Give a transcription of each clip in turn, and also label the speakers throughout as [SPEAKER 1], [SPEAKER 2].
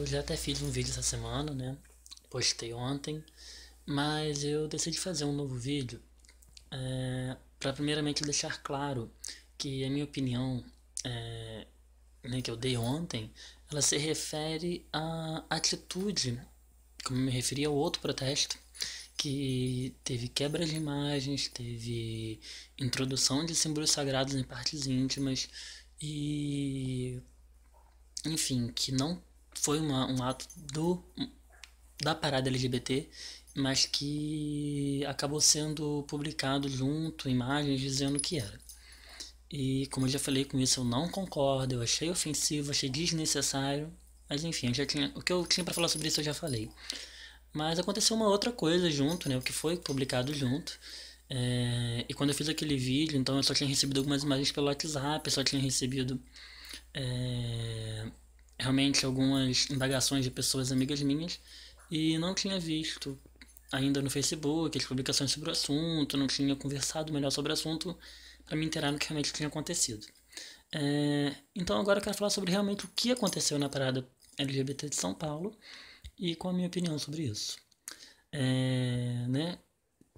[SPEAKER 1] Eu já até fiz um vídeo essa semana, né? Postei ontem, mas eu decidi fazer um novo vídeo para primeiramente deixar claro que a minha opinião, né, que eu dei ontem, ela se refere à atitude, como eu me referi ao outro protesto, que teve quebra de imagens, teve introdução de símbolos sagrados em partes íntimas e, enfim, que não foi um ato da parada LGBT, mas que acabou sendo publicado junto imagens dizendo que era. E como eu já falei com isso, eu não concordo, eu achei ofensivo, achei desnecessário, mas enfim, o que eu tinha para falar sobre isso eu já falei. Mas aconteceu uma outra coisa junto, né, o que foi publicado junto. E quando eu fiz aquele vídeo, então eu só tinha recebido algumas imagens pelo WhatsApp, eu só tinha recebido é, realmente algumas indagações de pessoas amigas minhas e não tinha visto ainda no Facebook as publicações sobre o assunto, não tinha conversado melhor sobre o assunto para me inteirar no que realmente tinha acontecido. Então agora eu quero falar sobre realmente o que aconteceu na parada LGBT de São Paulo e qual a minha opinião sobre isso. Né?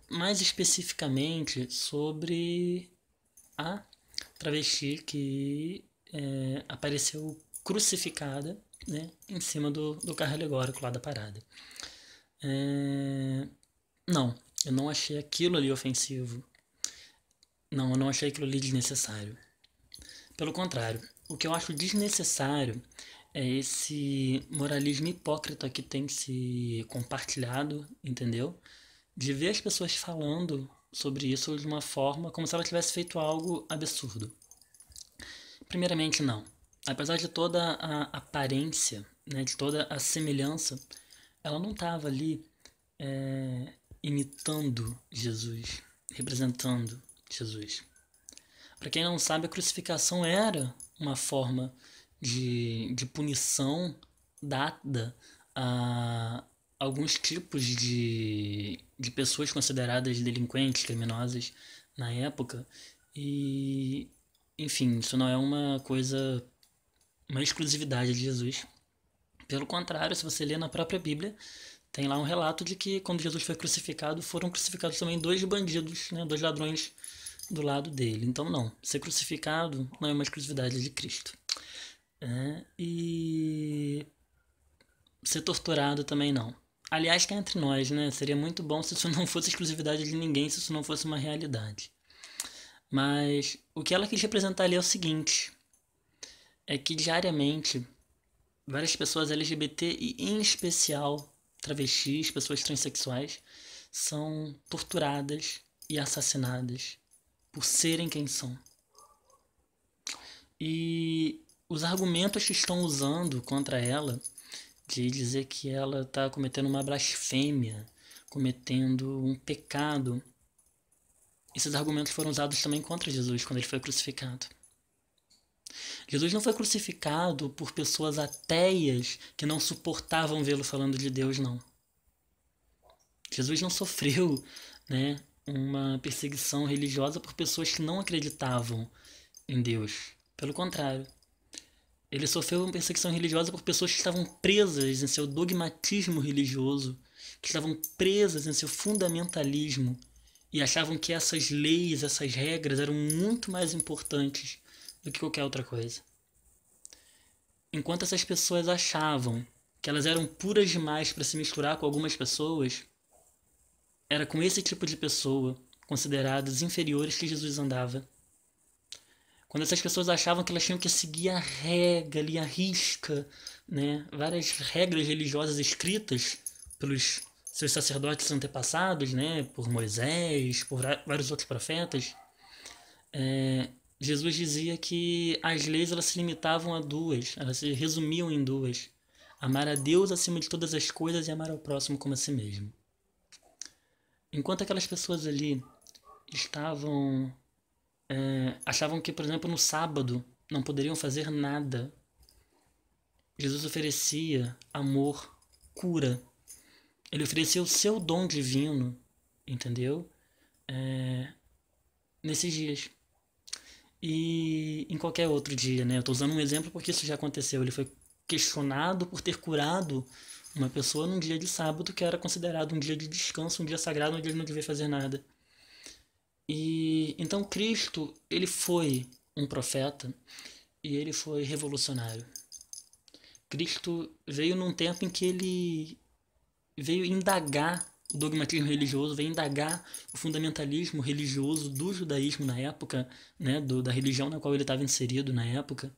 [SPEAKER 1] Mais especificamente sobre a travesti que apareceu crucificada, né, em cima do carro alegórico lá da parada. Não, eu não achei aquilo ali ofensivo. Não, eu não achei aquilo ali desnecessário. Pelo contrário, o que eu acho desnecessário é esse moralismo hipócrita que tem se compartilhado, entendeu? De ver as pessoas falando sobre isso de uma forma como se ela tivesse feito algo absurdo. Primeiramente, não. Apesar de toda a aparência, né, de toda a semelhança, ela não estava ali imitando Jesus, representando Jesus. Para quem não sabe, a crucificação era uma forma de punição dada a alguns tipos de pessoas consideradas delinquentes, criminosas na época. E, enfim, isso não é uma coisa, uma exclusividade de Jesus. Pelo contrário, se você ler na própria Bíblia, tem lá um relato de que quando Jesus foi crucificado, foram crucificados também dois bandidos, né, dois ladrões do lado dele. Então, não, ser crucificado não é uma exclusividade de Cristo. E ser torturado também não. Aliás, cá entre nós, né? Seria muito bom se isso não fosse exclusividade de ninguém, se isso não fosse uma realidade. Mas o que ela quis representar ali é o seguinte: é que diariamente várias pessoas LGBT e em especial travestis, pessoas transexuais, são torturadas e assassinadas por serem quem são. E os argumentos que estão usando contra ela, de dizer que ela está cometendo uma blasfêmia, cometendo um pecado, esses argumentos foram usados também contra Jesus quando ele foi crucificado. Jesus não foi crucificado por pessoas ateias que não suportavam vê-lo falando de Deus, não. Jesus não sofreu, né, uma perseguição religiosa por pessoas que não acreditavam em Deus. Pelo contrário, ele sofreu uma perseguição religiosa por pessoas que estavam presas em seu dogmatismo religioso, que estavam presas em seu fundamentalismo e achavam que essas leis, essas regras eram muito mais importantes do que qualquer outra coisa. Enquanto essas pessoas achavam que elas eram puras demais para se misturar com algumas pessoas, era com esse tipo de pessoa, consideradas inferiores, que Jesus andava. Quando essas pessoas achavam que elas tinham que seguir a regra ali, a risca, né, várias regras religiosas escritas pelos seus sacerdotes antepassados, né, por Moisés, por vários outros profetas, Jesus dizia que as leis elas se limitavam a duas, elas se resumiam em duas: amar a Deus acima de todas as coisas e amar ao próximo como a si mesmo. Enquanto aquelas pessoas ali estavam achavam que, por exemplo, no sábado não poderiam fazer nada, Jesus oferecia amor, cura. Ele oferecia o seu dom divino, entendeu? Nesses dias. E em qualquer outro dia, né? Eu tô usando um exemplo porque isso já aconteceu. Ele foi questionado por ter curado uma pessoa num dia de sábado que era considerado um dia de descanso, um dia sagrado onde ele não devia fazer nada. E então Cristo, ele foi um profeta e ele foi revolucionário. Cristo veio num tempo em que ele veio indagar o dogmatismo religioso, veio indagar o fundamentalismo religioso do judaísmo na época, né, da religião na qual ele estava inserido na época.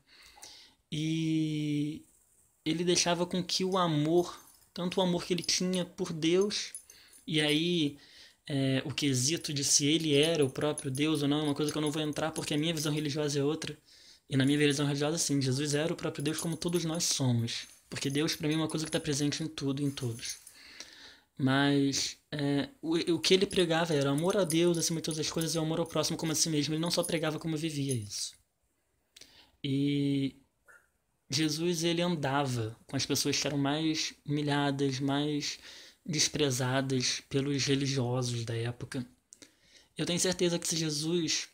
[SPEAKER 1] E ele deixava com que o amor, tanto o amor que ele tinha por Deus, e aí o quesito de se ele era o próprio Deus ou não é uma coisa que eu não vou entrar porque a minha visão religiosa é outra. E na minha visão religiosa, sim, Jesus era o próprio Deus como todos nós somos. Porque Deus, para mim, é uma coisa que está presente em tudo e em todos. Mas o que ele pregava era amor a Deus acima de todas as coisas e o amor ao próximo como a si mesmo. Ele não só pregava como vivia isso. E Jesus, ele andava com as pessoas que eram mais humilhadas, mais desprezadas pelos religiosos da época. Eu tenho certeza que se Jesus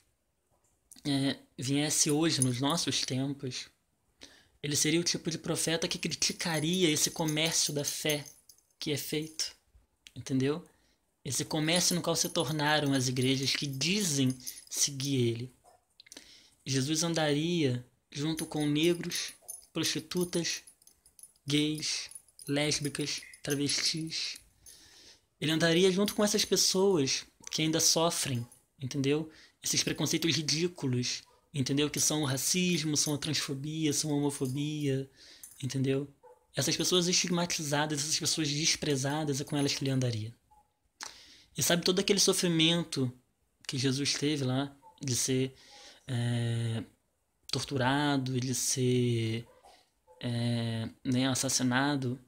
[SPEAKER 1] viesse hoje, nos nossos tempos, ele seria o tipo de profeta que criticaria esse comércio da fé que é feito, entendeu? Esse comércio no qual se tornaram as igrejas que dizem seguir ele. Jesus andaria junto com negros, prostitutas, gays, lésbicas, travestis. Ele andaria junto com essas pessoas que ainda sofrem, entendeu? Esses preconceitos ridículos, entendeu? Que são o racismo, são a transfobia, são a homofobia, entendeu? Essas pessoas estigmatizadas, essas pessoas desprezadas, é com elas que ele andaria. E sabe todo aquele sofrimento que Jesus teve lá, de ser torturado, de ser assassinado?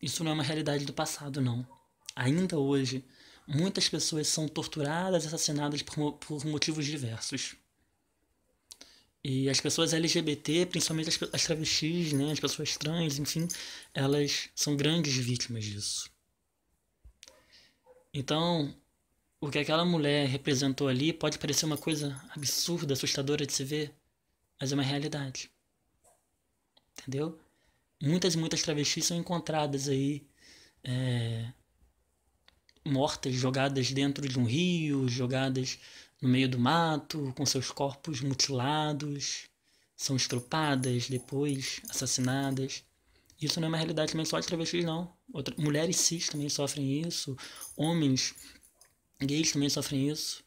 [SPEAKER 1] Isso não é uma realidade do passado, não. Ainda hoje, muitas pessoas são torturadas e assassinadas por motivos diversos. E as pessoas LGBT, principalmente as travestis, né, as pessoas trans, enfim, elas são grandes vítimas disso. Então, o que aquela mulher representou ali pode parecer uma coisa absurda, assustadora de se ver, mas é uma realidade. Entendeu? Muitas e muitas travestis são encontradas aí mortas, jogadas dentro de um rio, jogadas no meio do mato, com seus corpos mutilados, são estrupadas, depois assassinadas. Isso não é uma realidade também só de travestis, não. Mulheres cis também sofrem isso, homens gays também sofrem isso,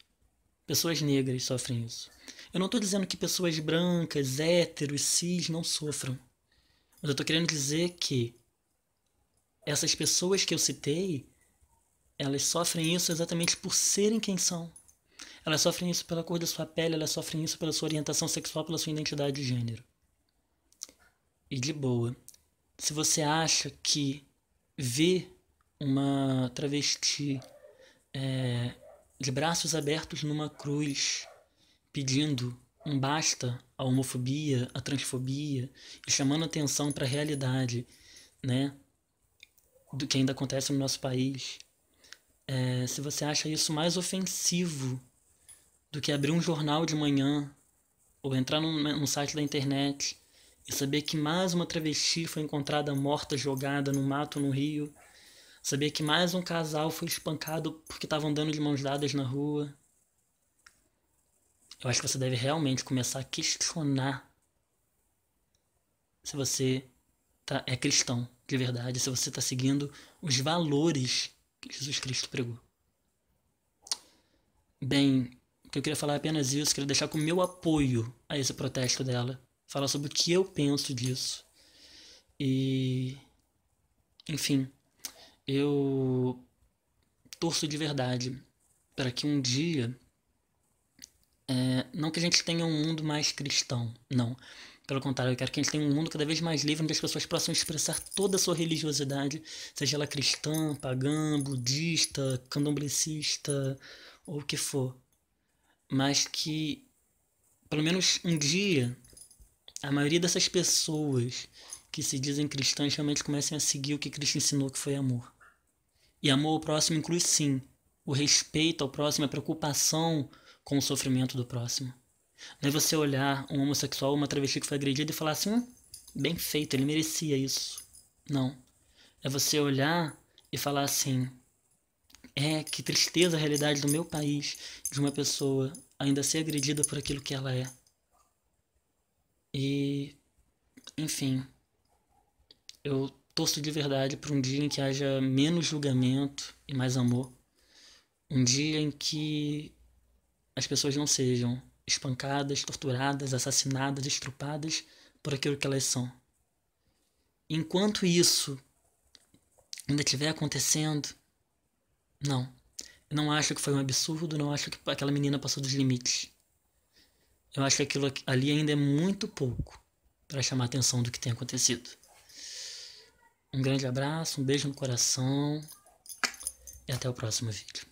[SPEAKER 1] pessoas negras sofrem isso. Eu não estou dizendo que pessoas brancas, héteros, cis não sofram, mas eu estou querendo dizer que essas pessoas que eu citei, elas sofrem isso exatamente por serem quem são. Elas sofrem isso pela cor da sua pele, elas sofrem isso pela sua orientação sexual, pela sua identidade de gênero. E de boa, se você acha que ver uma travesti de braços abertos numa cruz, pedindo um basta à homofobia, à transfobia, e chamando atenção para a realidade, né, do que ainda acontece no nosso país, se você acha isso mais ofensivo do que abrir um jornal de manhã ou entrar num site da internet e saber que mais uma travesti foi encontrada morta, jogada no mato, no rio, saber que mais um casal foi espancado porque estavam andando de mãos dadas na rua, eu acho que você deve realmente começar a questionar se você é cristão de verdade, se você está seguindo os valores que Jesus Cristo pregou. Bem, o que eu queria falar é apenas isso, queria deixar com o meu apoio a esse protesto dela, falar sobre o que eu penso disso. E, enfim, eu torço de verdade para que um dia, não que a gente tenha um mundo mais cristão, não. Pelo contrário, eu quero que a gente tenha um mundo cada vez mais livre, onde as pessoas possam expressar toda a sua religiosidade, seja ela cristã, pagã, budista, candomblessista, ou o que for. Mas que, pelo menos um dia, a maioria dessas pessoas que se dizem cristãs realmente comecem a seguir o que Cristo ensinou, que foi amor. E amor ao próximo inclui, sim, o respeito ao próximo, a preocupação com o sofrimento do próximo. Não é você olhar um homossexual ou uma travesti que foi agredida e falar assim, bem feito, ele merecia isso. Não. É você olhar e falar assim: que tristeza a realidade do meu país, de uma pessoa ainda ser agredida por aquilo que ela é. E, enfim, eu torço de verdade para um dia em que haja menos julgamento e mais amor. Um dia em que as pessoas não sejam espancadas, torturadas, assassinadas, estrupadas por aquilo que elas são. Enquanto isso ainda estiver acontecendo, não. Eu não acho que foi um absurdo, não acho que aquela menina passou dos limites. Eu acho que aquilo ali ainda é muito pouco para chamar a atenção do que tem acontecido. Um grande abraço, um beijo no coração e até o próximo vídeo.